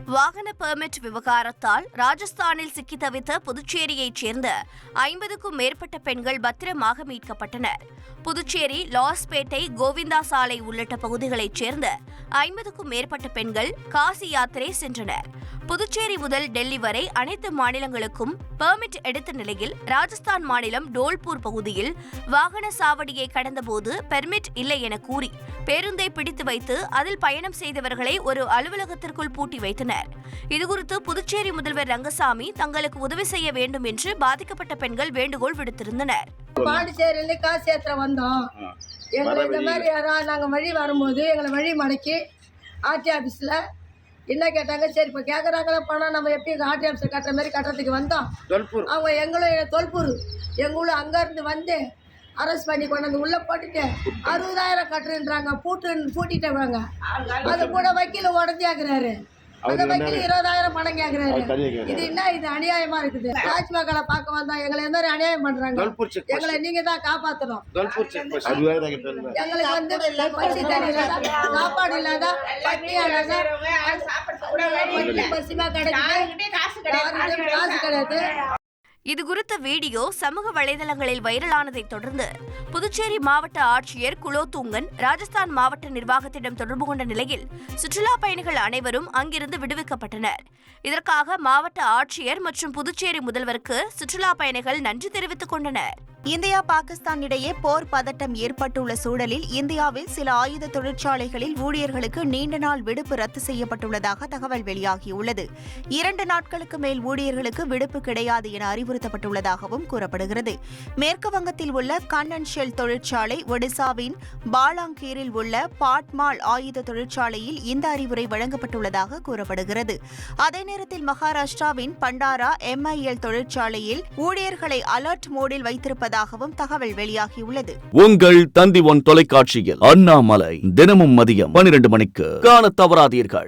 வாகன பெர்மிட் விவகாரத்தால் ராஜஸ்தானில் சிக்கி தவித்த புதுச்சேரியைச் சேர்ந்த 50க்கும் மேற்பட்ட பெண்கள் பத்திரமாக மீட்கப்பட்டனர். புதுச்சேரி, லாஸ்பேட்டை, கோவிந்தா சாலை உள்ளிட்ட பகுதிகளைச் சேர்ந்த 50க்கும் மேற்பட்ட பெண்கள் காசி யாத்திரை சென்றனர். புதுச்சேரி முதல் டெல்லி வரை அனைத்து மாநிலங்களுக்கும் பெர்மிட் எடுத்த நிலையில் ராஜஸ்தான் மாநிலம் டோல்பூர் பகுதியில் வாகன சாவடியை கடந்தபோது பெர்மிட் இல்லை என கூறி பேருந்தை பிடித்து வைத்து அதில் பயணம் செய்தவர்களை ஒரு அலுவலகத்திற்குள் பூட்டி வைத்தனர். இதுகுறித்து புதுச்சேரி முதல்வர் ரங்கசாமி தங்களுக்கு உதவி செய்ய வேண்டும் என்று பாதிக்கப்பட்ட பெண்கள் வேண்டுகோள் விடுத்திருந்தனர். பாண்டிச்சேரியில காசு ஏற்ற வந்தோம். எங்களை இந்த மாதிரி யாராவது நாங்கள் வழி வரும்போது எங்களை வழி மடக்கி ஆர்டி ஆஃபீஸில் என்ன கேட்டாங்க. சரி இப்போ கேட்குறாங்களா பணம், நம்ம எப்பயும் ஆர்டி ஆஃபீஸில் கட்டுற மாதிரி கட்டுறதுக்கு வந்தோம். அவங்க எங்களும் தொல்பூர் எங்களும் அங்கேருந்து வந்து அரெஸ்ட் பண்ணி கொண்டு வந்து உள்ளே போட்டுட்டு 60,000 கட்டுறேன்றாங்க. பூட்டிட்டவங்க. அது கூட வக்கீல் உடஞ்சி ஆக்குறாரு. அந்த வக்கீல் 20,000 பணம் கேட்குறாரு. இது என்ன, இது அநியாயமா இருக்குது. தாஜ்மஹாலை பார்க்க வந்தோம், எங்களை எந்த ஒரு அநியாயம் பண்றாங்க. எங்களை நீங்க தான் காப்பாற்றணும். எங்களுக்கு வந்து பசி தண்ணி இல்லாத, சாப்பாடு இல்லாத, பட்டியாடாத, பசிமா கிடைக்குது, காசு கிடையாது. இதுகுறித்த வீடியோ சமூக வலைதளங்களில் வைரலானதைத் தொடர்ந்து புதுச்சேரி மாவட்ட ஆட்சியர் குலோத்துங்கன் ராஜஸ்தான் மாவட்ட நிர்வாகத்திடம் தொடர்பு கொண்ட நிலையில் சுற்றுலா பயணிகள் அனைவரும் அங்கிருந்து விடுவிக்கப்பட்டனர். இதற்காக மாவட்ட ஆட்சியர் மற்றும் புதுச்சேரி முதல்வருக்கு சுற்றுலா பயணிகள் நன்றி தெரிவித்துக் கொண்டனர். இந்தியா பாகிஸ்தான் இடையே போர் பதட்டம் ஏற்பட்டுள்ள சூழலில் இந்தியாவில் சில ஆயுத தொழிற்சாலைகளில் ஊழியர்களுக்கு நீண்ட நாள் விடுப்பு ரத்து செய்யப்பட்டுள்ளதாக தகவல் வெளியாகியுள்ளது. 2 நாட்களுக்கு மேல் ஊழியர்களுக்கு விடுப்பு கிடையாது என அறிவுறுத்தப்பட்டுள்ளதாகவும் கூறப்படுகிறது. மேற்கு வங்கத்தில் உள்ள கண்ணன் ஷெல் தொழிற்சாலை, ஒடிசாவின் பாலாங்கீரில் உள்ள பாட்மால் ஆயுத தொழிற்சாலையில் இந்த அறிவுரை வழங்கப்பட்டுள்ளதாக கூறப்படுகிறது. அதே நேரத்தில் மகாராஷ்டிராவின் பண்டாரா MIL தொழிற்சாலையில் ஊழியர்களை அலர்ட் மோடில் வைத்திருப்பதாகவும் தகவல் வெளியாகியுள்ளது. உங்கள் தந்தி ஒன் தொலைக்காட்சியில் அண்ணாமலை தினமும் மதியம் 12 மணிக்கு காணத் தவறாதீர்கள்.